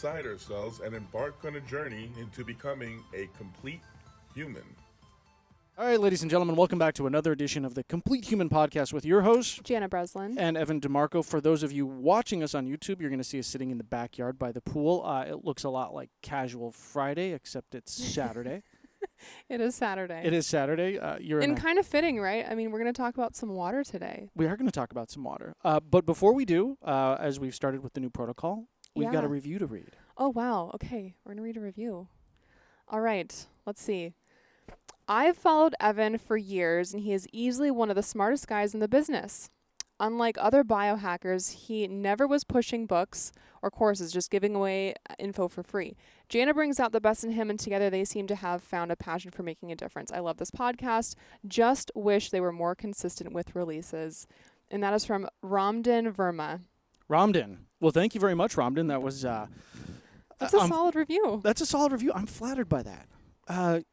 Inside ourselves and embark on a journey into becoming a complete human. All right, ladies and gentlemen, welcome back to another edition of the Complete Human Podcast with your host, Janna Breslin. And Evan DeMarco. For those of you watching us on YouTube, you're going to see us sitting in the backyard by the pool. It looks a lot like Casual Friday, except it's Saturday. It is Saturday. It is Saturday. And kind of fitting, right? I mean, we're going to talk about some water today. We are going to talk about some water. But before we do, as we've started with the new protocol, we've got a review to read. Oh, wow. Okay, we're going to read a review. All right, let's see. I've followed Evan for years, and he is easily one of the smartest guys in the business. Unlike other biohackers, he never was pushing books or courses, just giving away info for free. Janna brings out the best in him, and together they seem to have found a passion for making a difference. I love this podcast. Just wish they were more consistent with releases. And that is from Ramdan Verma. Ramdan. Well, thank you very much, Ramdan. That was... That's a solid review. That's a solid review. I'm flattered by that.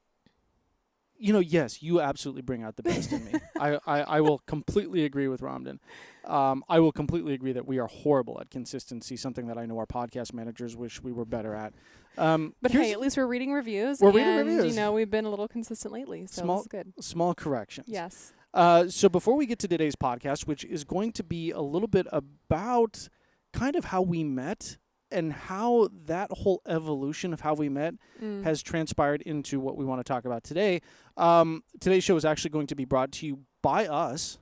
Yes, you absolutely bring out the best in me. I will completely agree with Ramdan. I will completely agree that we are horrible at consistency, something that I know our podcast managers wish we were better at. But hey, at least we're reading reviews. We're reading reviews. We've been a little consistent lately, so this is good. Small corrections. Yes. So before we get to today's podcast, which is going to be a little bit about kind of how we met and how that whole evolution of how we met has transpired into what we want to talk about today. Today's show is actually going to be brought to you by us.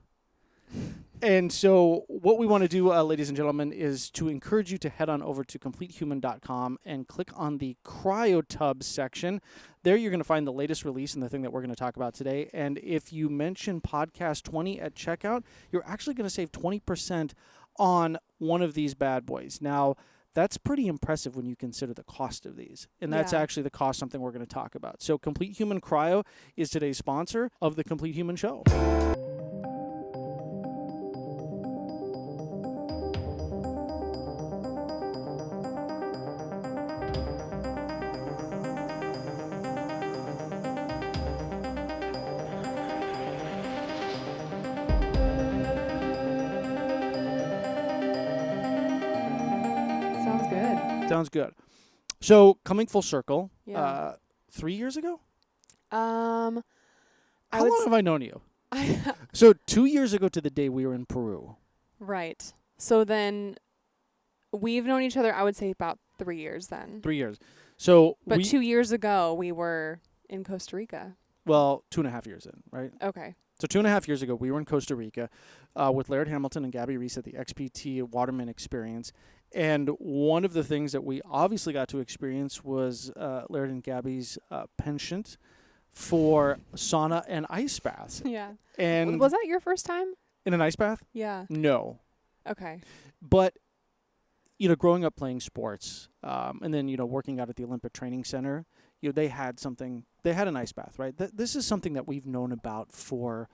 And so what we want to do, ladies and gentlemen, is to encourage you to head on over to CompleteHuman.com and click on the Cryo Tubs section. There you're going to find the latest release and the thing that we're going to talk about today. And if you mention Podcast 20 at checkout, you're actually going to save 20% on one of these bad boys. Now, that's pretty impressive when you consider the cost of these. And that's actually the cost, something we're going to talk about. So Complete Human Cryo is today's sponsor of the Complete Human Show. Sounds good. So coming full circle, 3 years ago? How long have I known you? So 2 years ago to the day we were in Peru. Right. So then we've known each other, I would say, about 3 years then. 3 years. So but 2 years ago, we were in Costa Rica. Well, 2.5 years in, right? Okay. So 2.5 years ago, we were in Costa Rica with Laird Hamilton and Gabby Reese at the XPT Waterman Experience. And one of the things that we obviously got to experience was Laird and Gabby's penchant for sauna and ice baths. Yeah. And was that your first time? In an ice bath? Yeah. No. Okay. But, growing up playing sports and then, working out at the Olympic Training Center, they had an ice bath, right? This is something that we've known about for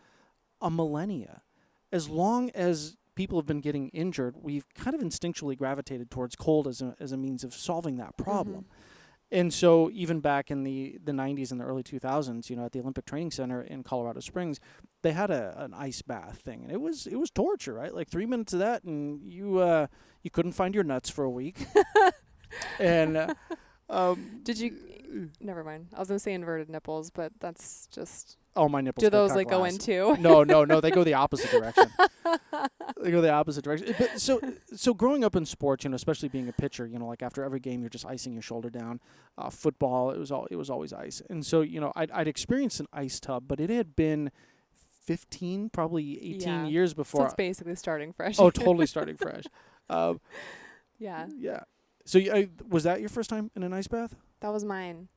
a millennia. As long as people have been getting injured, we've kind of instinctually gravitated towards cold as a means of solving that problem. Mm-hmm. And so even back in the 90s and the early 2000s, at the Olympic Training Center in Colorado Springs, they had an ice bath thing. And it was torture, right? Like 3 minutes of that and you couldn't find your nuts for a week. And did you never mind. I was going to say inverted nipples, but that's just... Oh, my nipples. Do those go in too? No. They go the opposite direction. But so growing up in sports, especially being a pitcher, like after every game, you're just icing your shoulder down. Football, it was always ice. And so, I'd experienced an ice tub, but it had been 15, probably 18 years before. So it's basically starting fresh. Oh, totally starting fresh. Yeah. Yeah. So was that your first time in an ice bath? That was mine.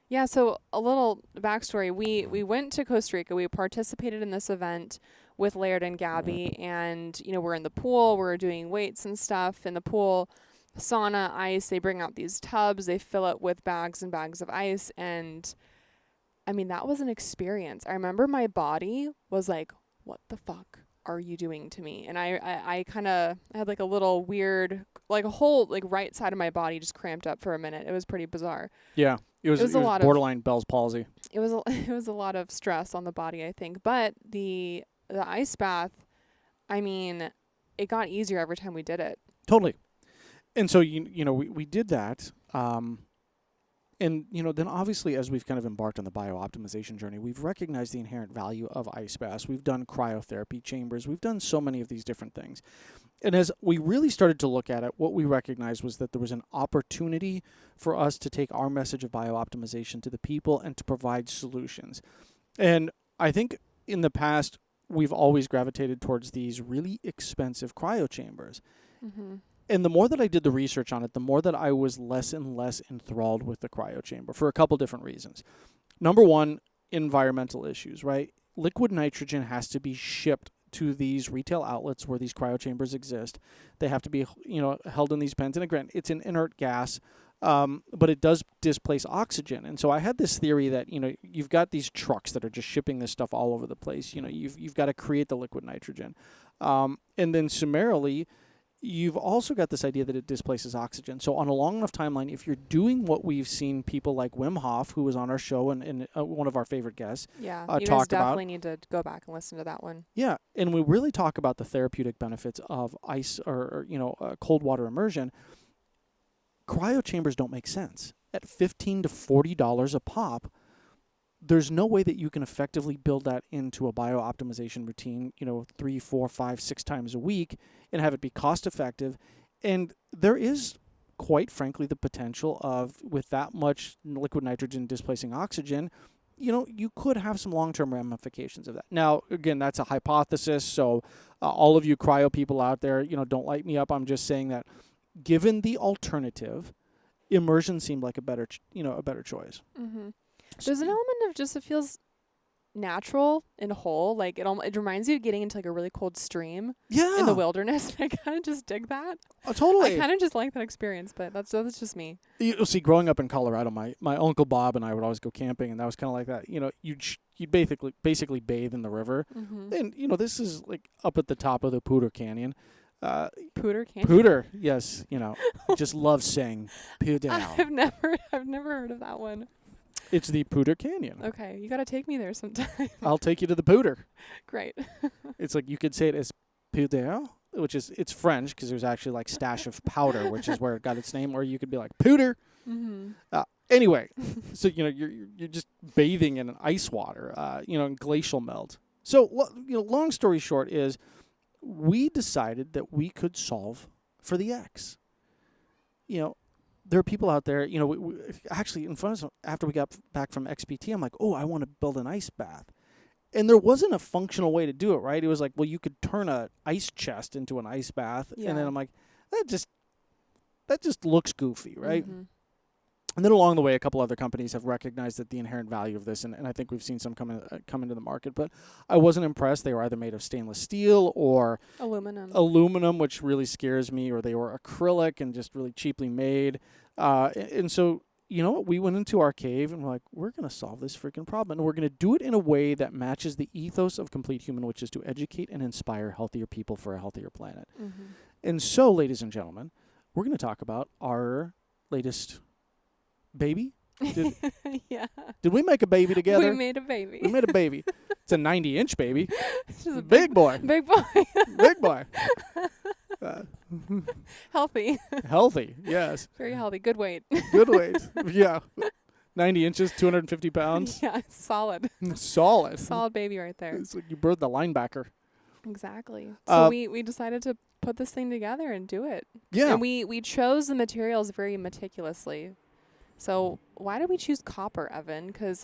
Yeah, so a little backstory. We went to Costa Rica. We participated in this event with Laird and Gabby, and, we're in the pool. We're doing weights and stuff in the pool, sauna, ice. They bring out these tubs. They fill it with bags and bags of ice, and, I mean, that was an experience. I remember my body was like, what the fuck are you doing to me? And I kind of had like a little weird, like a whole like right side of my body just cramped up for a minute. It was pretty bizarre. Yeah. It was a lot borderline Bell's palsy. It was a lot of stress on the body, I think. But the ice bath, I mean, it got easier every time we did it. Totally. And so, we did that. And, then obviously as we've kind of embarked on the biooptimization journey, we've recognized the inherent value of ice baths. We've done cryotherapy chambers. We've done so many of these different things. And as we really started to look at it, what we recognized was that there was an opportunity for us to take our message of biooptimization to the people and to provide solutions. And I think in the past, we've always gravitated towards these really expensive cryo chambers. Mm-hmm. And the more that I did the research on it, the more that I was less and less enthralled with the cryo chamber for a couple different reasons. Number one, environmental issues, right? Liquid nitrogen has to be shipped to these retail outlets where these cryo chambers exist. They have to be, held in these pens. And again, it's an inert gas, but it does displace oxygen. And so I had this theory that, you've got these trucks that are just shipping this stuff all over the place. You've got to create the liquid nitrogen. And then summarily, you've also got this idea that it displaces oxygen. So on a long enough timeline, if you're doing what we've seen people like Wim Hof, who was on our show and one of our favorite guests, you guys talk definitely about, need to go back and listen to that one. Yeah, and we really talk about the therapeutic benefits of ice or cold water immersion. Cryo chambers don't make sense. At $15 to $40 a pop, there's no way that you can effectively build that into a biooptimization routine, 3, 4, 5, 6 times a week and have it be cost effective. And there is, quite frankly, the potential of, with that much liquid nitrogen displacing oxygen, you could have some long-term ramifications of that. Now, again, that's a hypothesis. So all of you cryo people out there, don't light me up. I'm just saying that given the alternative, immersion seemed like a better choice. Mm-hmm. There's an element of just, it feels natural and whole. Like it reminds you of getting into like a really cold stream in the wilderness. I kind of just dig that. Oh, totally. I kind of just like that experience, but that's just me. You'll see, growing up in Colorado, my Uncle Bob and I would always go camping, and that was kind of like that. You'd basically bathe in the river. Mm-hmm. And, this is like up at the top of the Poudre Canyon. Poudre Canyon? Poudre, yes. Just love saying Poudre. I've never heard of that one. It's the Poudre Canyon. Okay, you got to take me there sometime. I'll take you to the Poudre. Great. It's like you could say it as Poudre, which is, it's French because there's actually like stash of powder, which is where it got its name, or you could be like Poudre. Mm-hmm. Anyway, so, you're just bathing in an ice water, in glacial melt. So, long story short is we decided that we could solve for the X. There are people out there, we actually in front of after we got back from XPT, I'm like, oh, I want to build an ice bath. And there wasn't a functional way to do it, right? It was like, well, you could turn a ice chest into an ice bath. Yeah. And then I'm like, that just looks goofy, right? Mm-hmm. And then along the way, a couple other companies have recognized that the inherent value of this, and I think we've seen some come into the market. But I wasn't impressed. They were either made of stainless steel or aluminum, which really scares me, or they were acrylic and just really cheaply made. And so, we went into our cave and we're like, we're going to solve this freaking problem. And we're going to do it in a way that matches the ethos of Complete Human, which is to educate and inspire healthier people for a healthier planet. Mm-hmm. And so, ladies and gentlemen, we're going to talk about our latest baby. Did we make a baby together? We made a baby. It's a 90-inch baby. It's a big boy. Big boy. Big boy. Healthy. Healthy, yes. Very healthy. Good weight. Good weight. Yeah. 90 inches, 250 pounds. Yeah, solid. Solid baby right there. It's like you birthed the linebacker. Exactly. So we decided to put this thing together and do it. Yeah. And we chose the materials very meticulously. So why did we choose copper, Evan? Because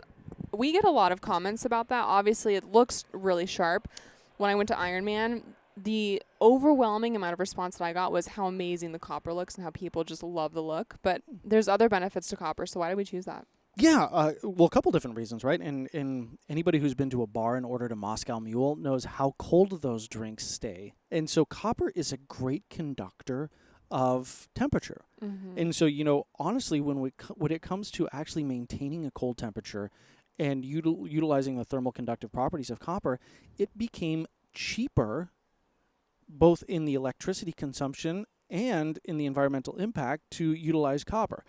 we get a lot of comments about that. Obviously, it looks really sharp. When I went to Ironman, the overwhelming amount of response that I got was how amazing the copper looks and how people just love the look. But there's other benefits to copper, so why did we choose that? Yeah, well, a couple different reasons, right? And anybody who's been to a bar and ordered a Moscow Mule knows how cold those drinks stay. And so copper is a great conductor of temperature. Mm-hmm. And so, honestly, when it comes to actually maintaining a cold temperature and utilizing the thermal conductive properties of copper, it became cheaper both in the electricity consumption and in the environmental impact to utilize copper.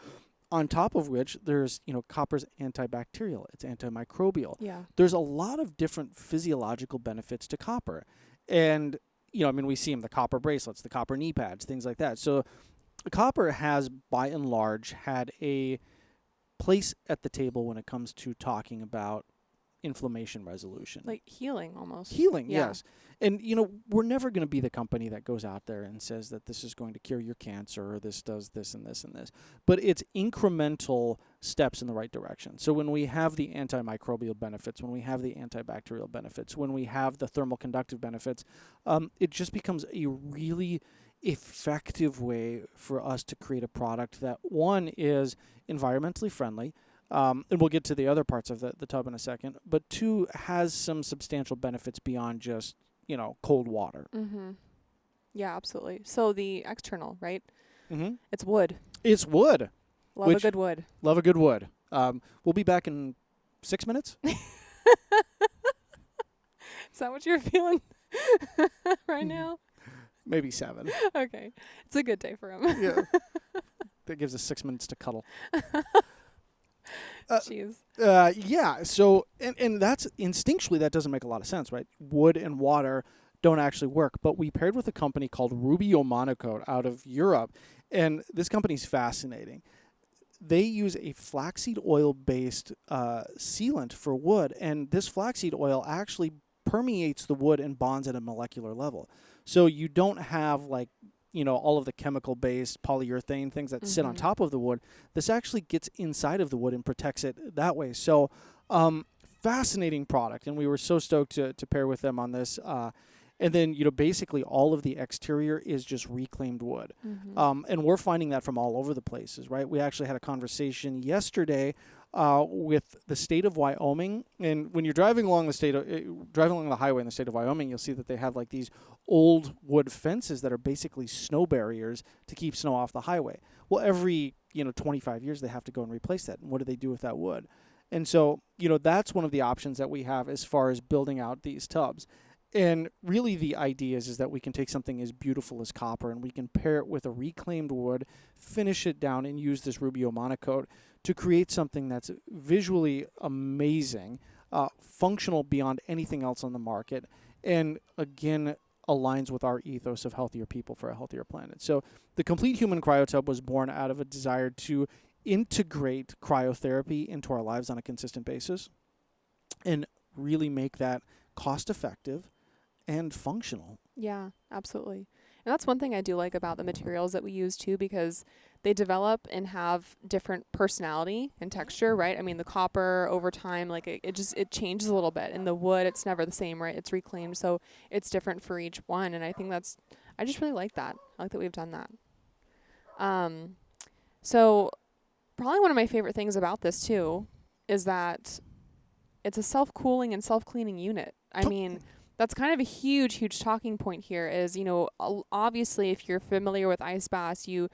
On top of which, there's, copper's antibacterial, it's antimicrobial. Yeah. There's a lot of different physiological benefits to copper. And, we see them, the copper bracelets, the copper knee pads, things like that. So copper has, by and large, had a place at the table when it comes to talking about inflammation resolution. Like healing almost. Healing, Yeah. yes. And, we're never going to be the company that goes out there and says that this is going to cure your cancer or this does this and this and this. But it's incremental steps in the right direction. So when we have the antimicrobial benefits, when we have the antibacterial benefits, when we have the thermal conductive benefits, it just becomes a really effective way for us to create a product that, one, is environmentally friendly, and we'll get to the other parts of the tub in a second, but two, has some substantial benefits beyond just, cold water. Mm-hmm. Yeah, absolutely. So the external, right? Mm-hmm. It's wood. It's wood. Love a good wood. Love a good wood. We'll be back in 6 minutes. Is that what you're feeling right now? Maybe 7. Okay. It's a good day for him. Yeah. That gives us 6 minutes to cuddle. Jeez. Yeah. So, and that's instinctually, that doesn't make a lot of sense, right? Wood and water don't actually work. But we paired with a company called Rubio Monocoat out of Europe. And this company's fascinating. They use a flaxseed oil-based sealant for wood. And this flaxseed oil actually permeates the wood and bonds at a molecular level. So you don't have all of the chemical-based polyurethane things that sit on top of the wood. This actually gets inside of the wood and protects it that way. So fascinating product, and we were so stoked to pair with them on this. And then, basically all of the exterior is just reclaimed wood. Mm-hmm. And we're finding that from all over the places, right? We actually had a conversation yesterday with the state of Wyoming. And when you're driving along the highway in the state of Wyoming, you'll see that they have these old wood fences that are basically snow barriers to keep snow off the highway. Well, every 25 years they have to go and replace that. And what do they do with that wood? And so, that's one of the options that we have as far as building out these tubs. And really the idea is that we can take something as beautiful as copper and we can pair it with a reclaimed wood, finish it down, and use this Rubio Monocoat to create something that's visually amazing, functional beyond anything else on the market, and again aligns with our ethos of healthier people for a healthier planet. So the Complete Human Cryo Tub was born out of a desire to integrate cryotherapy into our lives on a consistent basis and really make that cost-effective and functional. Yeah, absolutely. And that's one thing I do like about the materials that we use too, because they develop and have different personality and texture, right? I mean, the copper over time, it changes a little bit. And the wood, it's never the same, right? It's reclaimed, so it's different for each one. And I think I just really like that. I like that we've done that. So probably one of my favorite things about this too is that it's a self-cooling and self-cleaning unit. I mean, that's kind of a huge, huge talking point here is, obviously if you're familiar with ice baths, you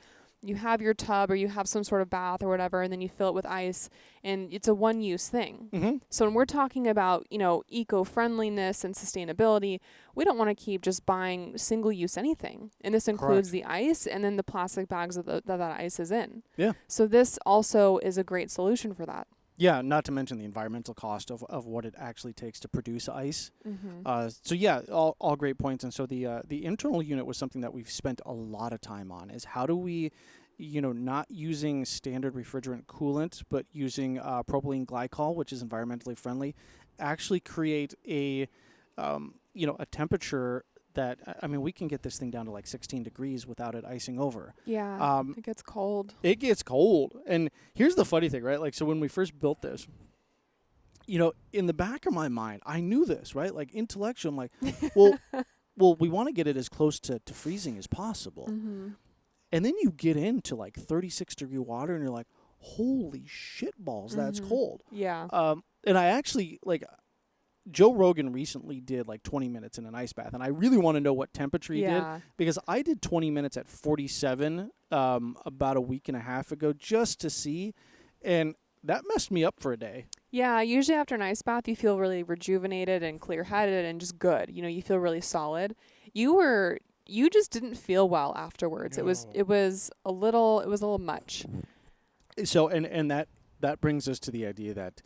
have your tub or you have some sort of bath or whatever, and then you fill it with ice, and it's a one-use thing. Mm-hmm. So when we're talking about, eco-friendliness and sustainability, we don't want to keep just buying single-use anything. And this includes the ice and then the plastic bags that ice is in. Yeah. So this also is a great solution for that. Yeah, not to mention the environmental cost of what it actually takes to produce ice. Mm-hmm. So yeah, all great points. And so the internal unit was something that we've spent a lot of time on. Is how do we, not using standard refrigerant coolant, but using propylene glycol, which is environmentally friendly, actually create a temperature that, we can get this thing down to 16 degrees without it icing over. Yeah, it gets cold. It gets cold. And here's the funny thing, right? So when we first built this, in the back of my mind, I knew this, right? Intellectually, I'm like, well, we want to get it as close to freezing as possible. Mm-hmm. And then you get into 36-degree water and you're like, holy shit balls, that's cold. Yeah. And I actually, Joe Rogan recently did 20 minutes in an ice bath, and I really want to know what temperature he did, because I did 20 minutes at 47 about a week and a half ago just to see, and that messed me up for a day. Yeah, usually after an ice bath, you feel really rejuvenated and clear-headed and just good. You feel really solid. You just didn't feel well afterwards. No. It was a little much. So and that brings us to the idea that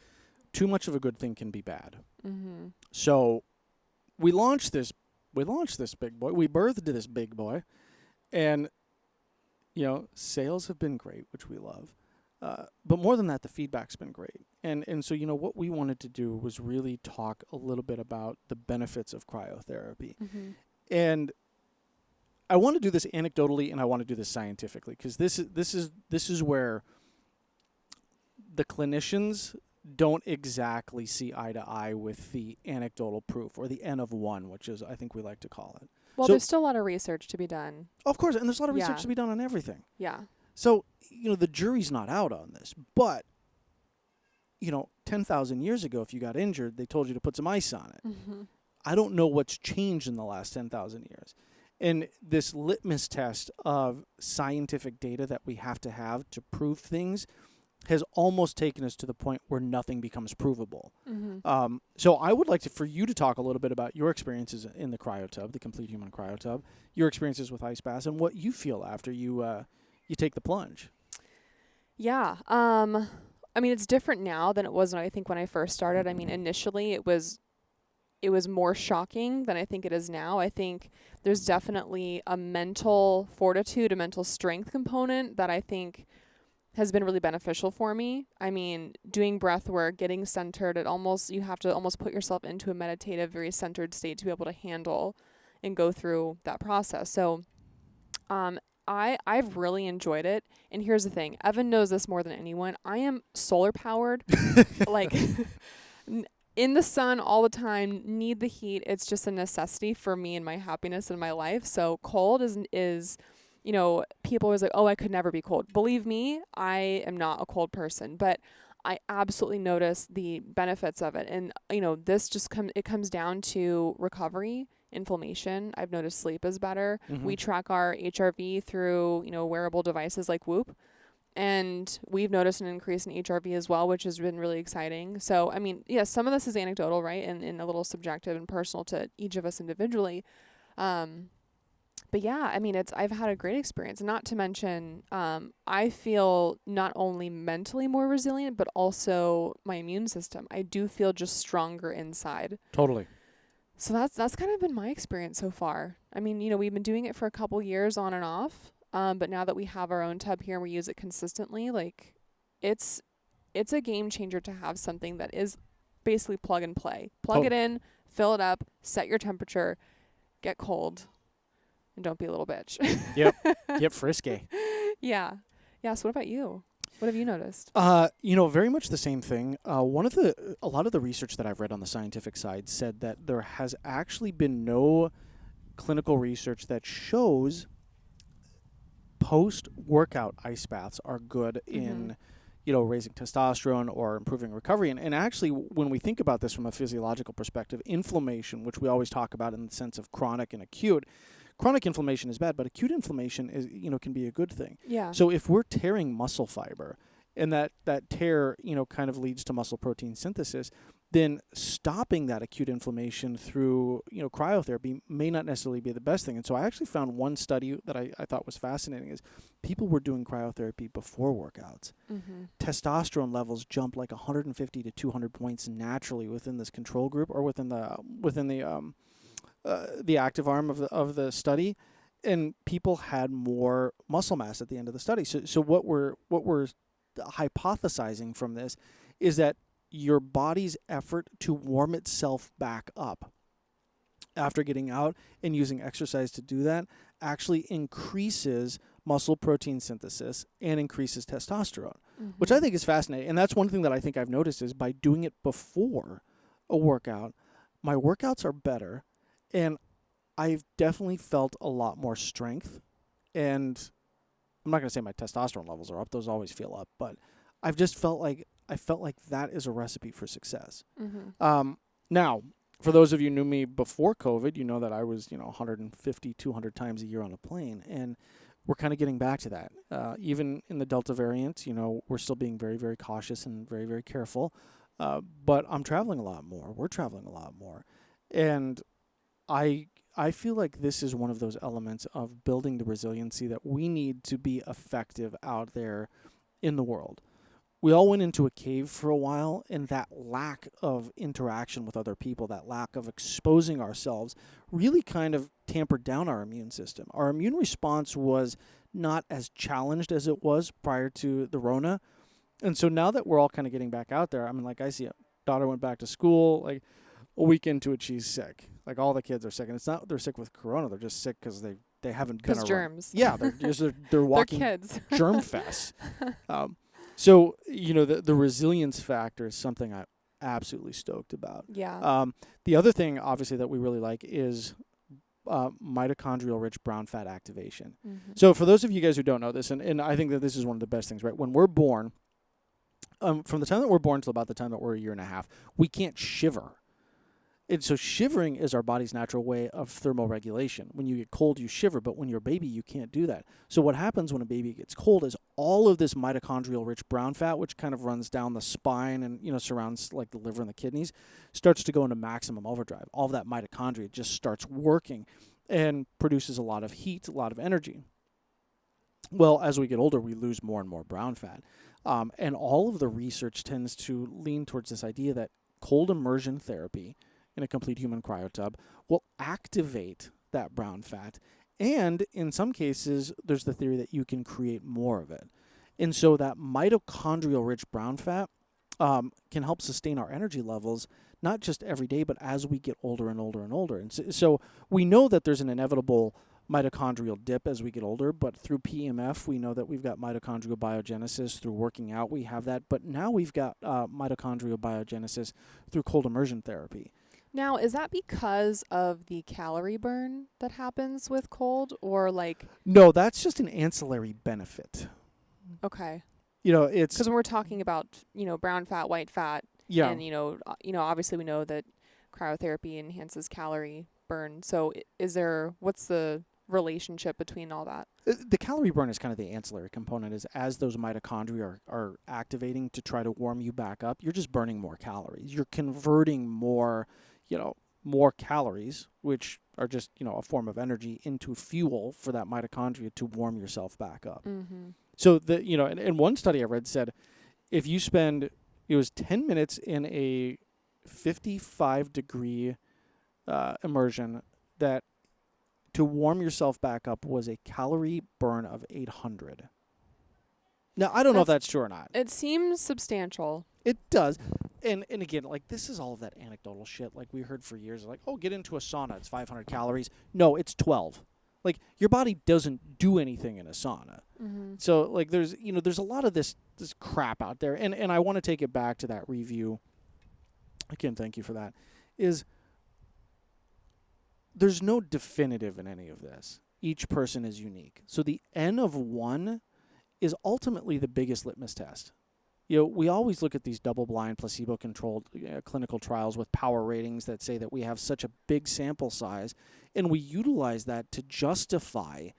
too much of a good thing can be bad. Mm-hmm. So we launched this big boy. We birthed this big boy, and Sales have been great, which we love. But more than that, the feedback's been great. And so, what we wanted to do was really talk a little bit about the benefits of cryotherapy. Mm-hmm. And I want to do this anecdotally and I want to do this scientifically, because this is where the clinicians don't exactly see eye to eye with the anecdotal proof, or the N of 1, which is, I think we like to call it. Well, So- there's still a lot of research to be done. Of course, and there's a lot of research Yeah. to be done on everything. Yeah. So, the jury's not out on this, but 10,000 years ago, if you got injured, they told you to put some ice on it. Mm-hmm. I don't know what's changed in the last 10,000 years. And this litmus test of scientific data that we have to prove things has almost taken us to the point where nothing becomes provable. Mm-hmm. So I would like for you to talk a little bit about your experiences in the Cryo Tub, the Complete Human Cryo Tub, your experiences with ice baths, and what you feel after you take the plunge. Yeah. I mean, it's different now than it was when I first started. I mean, initially it was more shocking than I think it is now. I think there's definitely a mental fortitude, a mental strength component that I think has been really beneficial for me. I mean, doing breath work, getting centered, you have to almost put yourself into a meditative, very centered state to be able to handle and go through that process. So, I've really enjoyed it. And here's the thing. Evan knows this more than anyone. I am solar powered, like in the sun all the time, need the heat. It's just a necessity for me and my happiness in my life. So cold is people always like, oh, I could never be cold. Believe me, I am not a cold person, but I absolutely notice the benefits of it. And, this just comes down to recovery, inflammation. I've noticed sleep is better. Mm-hmm. We track our HRV through, wearable devices like Whoop. And we've noticed an increase in HRV as well, which has been really exciting. So, I mean, yes, some of this is anecdotal, right? And a little subjective and personal to each of us individually. But yeah, I mean, I've had a great experience. Not to mention, I feel not only mentally more resilient, but also my immune system. I do feel just stronger inside. Totally. So that's kind of been my experience so far. I mean, we've been doing it for a couple years on and off. But now that we have our own tub here and we use it consistently, like it's a game changer to have something that is basically plug and play. Plug it in, fill it up, set your temperature, get cold, and don't be a little bitch. Yep, frisky. Yeah. Yeah, so what about you? What have you noticed? Very much the same thing. A lot of the research that I've read on the scientific side said that there has actually been no clinical research that shows post-workout ice baths are good in, raising testosterone or improving recovery. And actually, when we think about this from a physiological perspective, inflammation, which we always talk about in the sense of chronic and acute, chronic inflammation is bad, but acute inflammation is, can be a good thing. Yeah. So if we're tearing muscle fiber and that tear, kind of leads to muscle protein synthesis, then stopping that acute inflammation through, cryotherapy may not necessarily be the best thing. And so I actually found one study that I thought was fascinating is people were doing cryotherapy before workouts. Mm-hmm. Testosterone levels jumped like 150 to 200 points naturally within this control group or within the active arm of the study, and people had more muscle mass at the end of the study. So what we're hypothesizing from this is that your body's effort to warm itself back up after getting out and using exercise to do that actually increases muscle protein synthesis and increases testosterone, which I think is fascinating. And that's one thing that I think I've noticed is by doing it before a workout, my workouts are better. And I've definitely felt a lot more strength. And I'm not going to say my testosterone levels are up. Those always feel up. But I've just felt like that is a recipe for success. Mm-hmm. Now, for those of you who knew me before COVID, you know that I was, 150, 200 times a year on a plane. And we're kind of getting back to that. Even in the Delta variant, we're still being very, very cautious and very, very careful. But I'm traveling a lot more. We're traveling a lot more. And I feel like this is one of those elements of building the resiliency that we need to be effective out there in the world. We all went into a cave for a while, and that lack of interaction with other people, that lack of exposing ourselves really kind of tampered down our immune system. Our immune response was not as challenged as it was prior to the Rona. And so now that we're all kind of getting back out there, I mean, like I see a daughter went back to school, like a week into it, she's sick. Like all the kids are sick. And it's not they're sick with corona. They're just sick because they haven't been around. Germs. Yeah, they're walking They're kids. germ fests. So, the resilience factor is something I'm absolutely stoked about. Yeah. The other thing, obviously, that we really like is mitochondrial-rich brown fat activation. Mm-hmm. So for those of you guys who don't know this, and I think that this is one of the best things, right? When we're born, from the time that we're born till about the time that we're a year and a half, we can't shiver. And so shivering is our body's natural way of thermoregulation. When you get cold, you shiver, but when you're a baby, you can't do that. So what happens when a baby gets cold is all of this mitochondrial-rich brown fat, which kind of runs down the spine and surrounds like the liver and the kidneys, starts to go into maximum overdrive. All of that mitochondria just starts working and produces a lot of heat, a lot of energy. Well, as we get older, we lose more and more brown fat. And all of the research tends to lean towards this idea that cold immersion therapy in a complete human cryo tub will activate that brown fat. And in some cases, there's the theory that you can create more of it. And so that mitochondrial-rich brown fat can help sustain our energy levels, not just every day, but as we get older and older and older. And so we know that there's an inevitable mitochondrial dip as we get older, but through PEMF, we know that we've got mitochondrial biogenesis. Through working out, we have that. But now we've got mitochondrial biogenesis through cold immersion therapy. Now, is that because of the calorie burn that happens with cold, or like? No, that's just an ancillary benefit. Okay. It's because when we're talking about brown fat, white fat, yeah, and obviously we know that cryotherapy enhances calorie burn. So what's the relationship between all that? The calorie burn is kind of the ancillary component. Is as those mitochondria are activating to try to warm you back up, you're just burning more calories. You're converting more calories, which are just, a form of energy, into fuel for that mitochondria to warm yourself back up. Mm-hmm. So and one study I read said if you spend, it was 10 minutes in a 55-degree immersion, that to warm yourself back up was a calorie burn of 800. Now, I don't know if that's true or not. It seems substantial. It does. And again, like, this is all of that anecdotal shit. Like, we heard for years, like, oh, get into a sauna. It's 500 calories. No, it's 12. Like, your body doesn't do anything in a sauna. Mm-hmm. So, like, there's a lot of this crap out there. And I want to take it back to that review. Again, thank you for that. There's no definitive in any of this. Each person is unique. So the N of 1 is ultimately the biggest litmus test. We always look at these double-blind, placebo-controlled clinical trials with power ratings that say that we have such a big sample size, and we utilize that to justify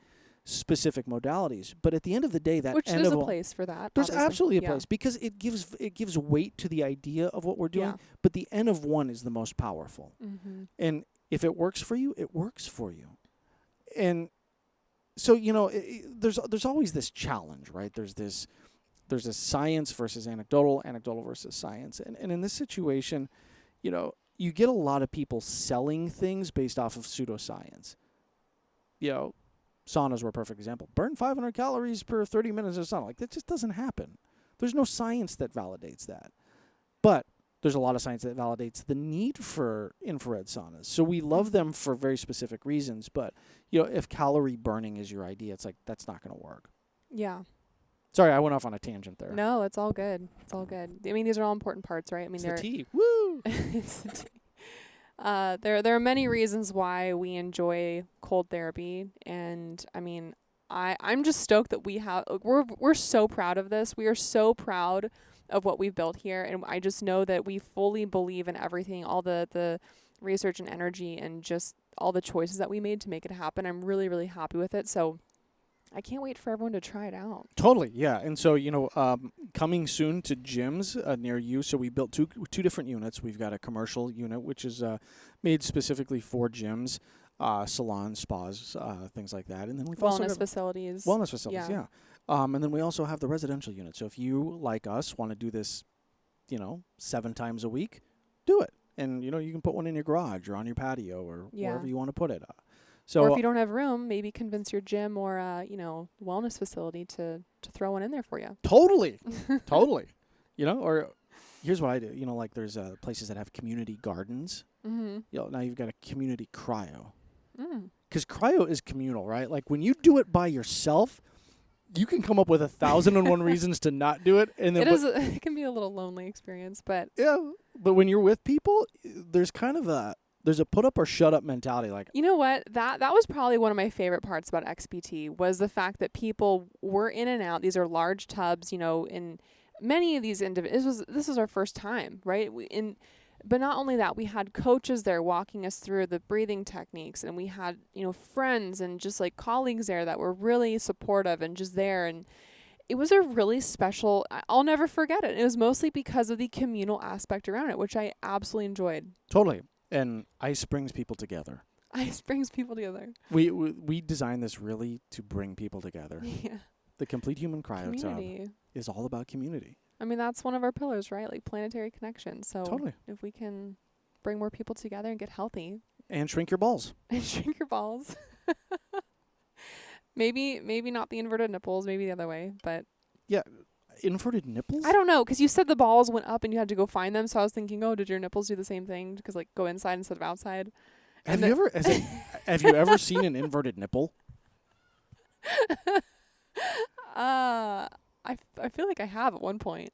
specific modalities. But at the end of the day, that which N there's of a place for that. There's obviously. absolutely a place, because it gives weight to the idea of what we're doing. Yeah. But the N of 1 is the most powerful, Mm-hmm. and if it works for you, it works for you. And so, there's always this challenge, right? There's this science versus anecdotal versus science. And in this situation, you get a lot of people selling things based off of pseudoscience. Saunas were a perfect example. Burn 500 calories per 30 minutes of sauna. Like, that just doesn't happen. There's no science that validates that. But there's a lot of science that validates the need for infrared saunas. So we love them for very specific reasons. But, if calorie burning is your idea, it's like, that's not going to work. Yeah. Sorry, I went off on a tangent there. No, it's all good. It's all good. I mean, these are all important parts, right? I mean, It's they're the tea. Woo! It's the tea. There are many reasons why we enjoy cold therapy, and I mean, I'm just stoked that we're so proud of this. We are so proud of what we've built here, and I just know that we fully believe in everything, all the research and energy, and just all the choices that we made to make it happen. I'm really, really happy with it. So I can't wait for everyone to try it out. Totally, yeah. And so, coming soon to gyms near you. So we built two different units. We've got a commercial unit, which is made specifically for gyms, salons, spas, things like that. And then we've also got facilities. Wellness facilities, yeah. And then we also have the residential unit. So if you, like us, want to do this, 7 times a week, do it. And, you can put one in your garage or on your patio or wherever you want to put it. So, or if you don't have room, maybe convince your gym or wellness facility to throw one in there for you. totally. Or here's what I do. Like there's places that have community gardens. Mm-hmm. Now you've got a community cryo. Mm. Because cryo is communal, right? Like when you do it by yourself, you can come up with 1,001 reasons to not do it. And then It can be a little lonely experience, but but when you're with people, there's kind of there's a put up or shut up mentality. Like, you know what? That was probably one of my favorite parts about XPT was the fact that people were in and out. These are large tubs, in many of these individuals. This was our first time, right? But not only that, we had coaches there walking us through the breathing techniques, and we had, friends and just like colleagues there that were really supportive and just there. And it was a really special, I'll never forget it. It was mostly because of the communal aspect around it, which I absolutely enjoyed. Totally. And ice brings people together. Ice brings people together. We designed this really to bring people together. Yeah. The Complete Human Cryo Tub Community. is all about community. I mean, that's one of our pillars, right? Like planetary connection. So Totally. if we can bring more people together and get healthy. And shrink your balls. And shrink your balls. maybe not the inverted nipples, maybe the other way, but. Yeah. Inverted nipples? I don't know, because you said the balls went up and you had to go find them. So I was thinking, did your nipples do the same thing? Because like go inside instead of outside. Have you ever seen an inverted nipple? I feel like I have at one point.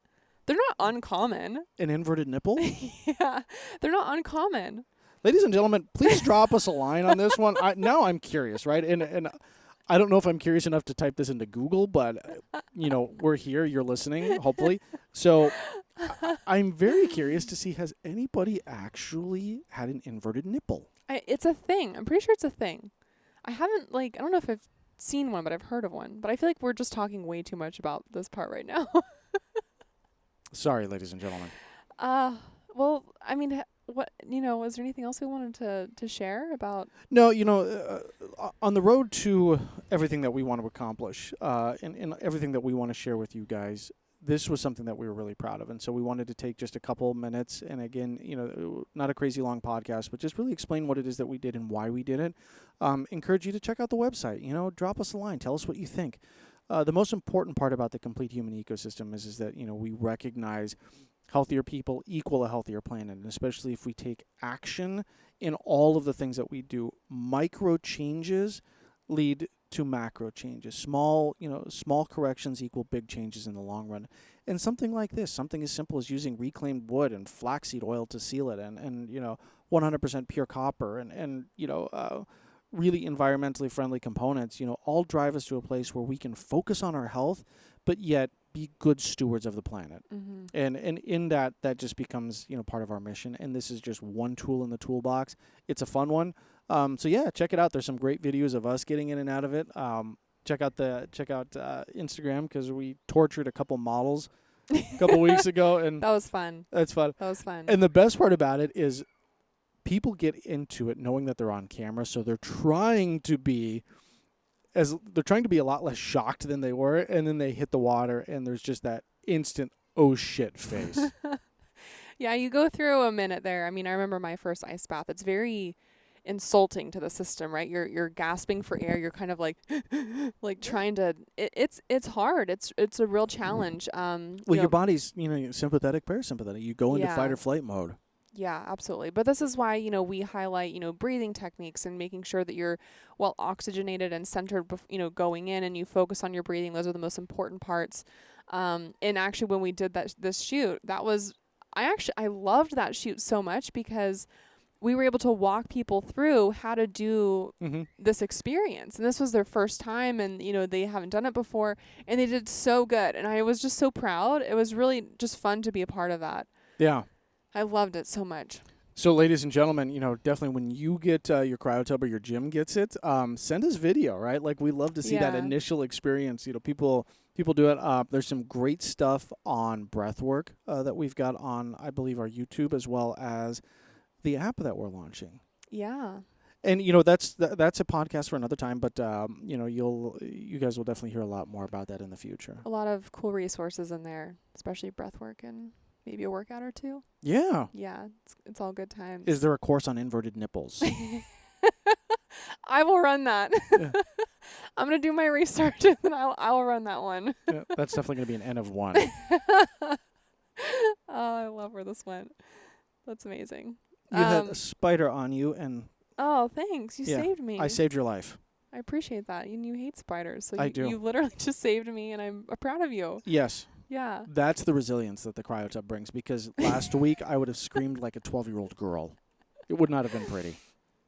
They're not uncommon. An inverted nipple? Yeah, they're not uncommon. Ladies and gentlemen, please drop us a line on this one. Now I'm curious, right? And I don't know if I'm curious enough to type this into Google, but, we're here. You're listening, hopefully. So I'm very curious to see, has anybody actually had an inverted nipple? It's a thing. I'm pretty sure it's a thing. I haven't, I don't know if I've seen one, but I've heard of one. But I feel like we're just talking way too much about this part right now. Sorry, ladies and gentlemen. Well, I mean, what, is there anything else we wanted to share about? No, on the road to everything that we want to accomplish, and everything that we want to share with you guys, this was something that we were really proud of. And so we wanted to take just a couple minutes and, again, not a crazy long podcast, but just really explain what it is that we did and why we did it. Encourage you to check out the website, drop us a line, tell us what you think. The most important part about the Complete Human Ecosystem is that, we recognize healthier people equal a healthier planet, and especially if we take action in all of the things that we do. Micro changes lead to macro changes. Small corrections equal big changes in the long run. And something like this, something as simple as using reclaimed wood and flaxseed oil to seal it, and 100% pure copper, and really environmentally friendly components, all drive us to a place where we can focus on our health, but yet be good stewards of the planet. Mm-hmm. And in that just becomes, part of our mission. And this is just one tool in the toolbox. It's a fun one. So yeah, check it out. There's some great videos of us getting in and out of it. Check out Instagram, because we tortured a couple models a couple weeks ago, and that was fun. That's fun. That was fun. And the best part about it is people get into it knowing that they're on camera, so they're trying to be a lot less shocked than they were, and then they hit the water and there's just that instant oh shit face. Yeah, you go through a minute there. I mean, I remember my first ice bath. It's very insulting to the system, right? You're gasping for air. You're kind of like trying to. It's hard. It's a real challenge. Your body's sympathetic, parasympathetic. You go into fight or flight mode. Yeah, absolutely. But this is why, we highlight, breathing techniques and making sure that you're well oxygenated and centered, going in, and you focus on your breathing. Those are the most important parts. And actually, when we did this shoot, I loved that shoot so much because we were able to walk people through how to do this experience. And this was their first time, and, they haven't done it before, and they did so good. And I was just so proud. It was really just fun to be a part of that. Yeah. I loved it so much. So, ladies and gentlemen, definitely when you get your cryo tub or your gym gets it, send us video, right? Like, we love to see that initial experience. People do it. There's some great stuff on breath work that we've got on, I believe, our YouTube, as well as the app that we're launching. Yeah. And that's a podcast for another time, but you guys will definitely hear a lot more about that in the future. A lot of cool resources in there, especially breath work and maybe a workout or two. Yeah. Yeah, it's all good times. Is there a course on inverted nipples? I will run that. Yeah. I'm gonna do my research and then I'll run that one. Yeah, that's definitely going to be an N of 1. Oh, I love where this went. That's amazing. You had a spider on you, and Oh, thanks. You Yeah, saved me. I saved your life. I appreciate that. You hate spiders, so I do. You literally just saved me, and I'm proud of you. Yes. Yeah. That's the resilience that the cryo tub brings, because last week I would have screamed like a 12-year-old girl. It would not have been pretty.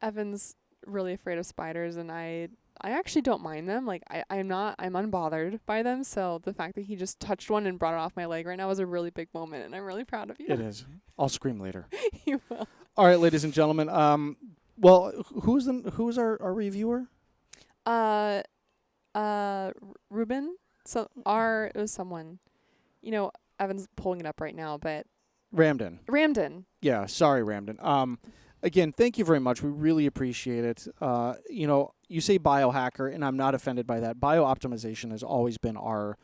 Evan's really afraid of spiders, and I actually don't mind them. Like I'm unbothered by them. So the fact that he just touched one and brought it off my leg right now was a really big moment, and I'm really proud of you. It is. I'll scream later. You will. All right, ladies and gentlemen. Well, who's our reviewer? Ruben. So it was someone. You know, Evan's pulling it up right now, but Ramden. Yeah, sorry, Ramden. Again, thank you very much. We really appreciate it. You say biohacker, and I'm not offended by that. Biooptimization has always been our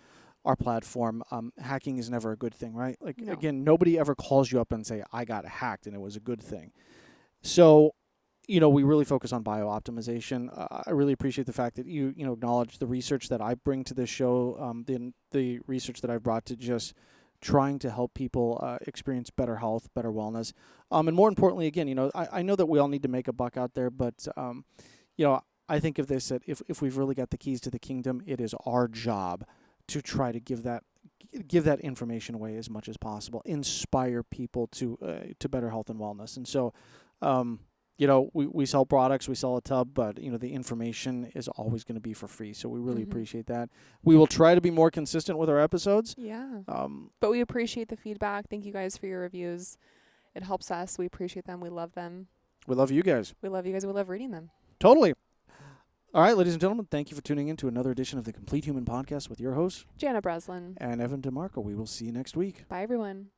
platform. Hacking is never a good thing, right? Like, No. Again, nobody ever calls you up and say, I got hacked, and it was a good thing. So, we really focus on biooptimization. I really appreciate the fact that you acknowledge the research that I bring to this show, the research that I've brought to just trying to help people experience better health, better wellness. And more importantly, again, I know that we all need to make a buck out there, but, I think of this, that if we've really got the keys to the kingdom, it is our job to try to give that information away as much as possible, inspire people to better health and wellness. And so, we sell products, we sell a tub, but, the information is always going to be for free. So we really appreciate that. We will try to be more consistent with our episodes. Yeah. But we appreciate the feedback. Thank you guys for your reviews. It helps us. We appreciate them. We love them. We love you guys. We love you guys. We love reading them. Totally. All right, ladies and gentlemen, thank you for tuning in to another edition of the Complete Human Podcast with your hosts, Janna Breslin. and Evan DeMarco. We will see you next week. Bye, everyone.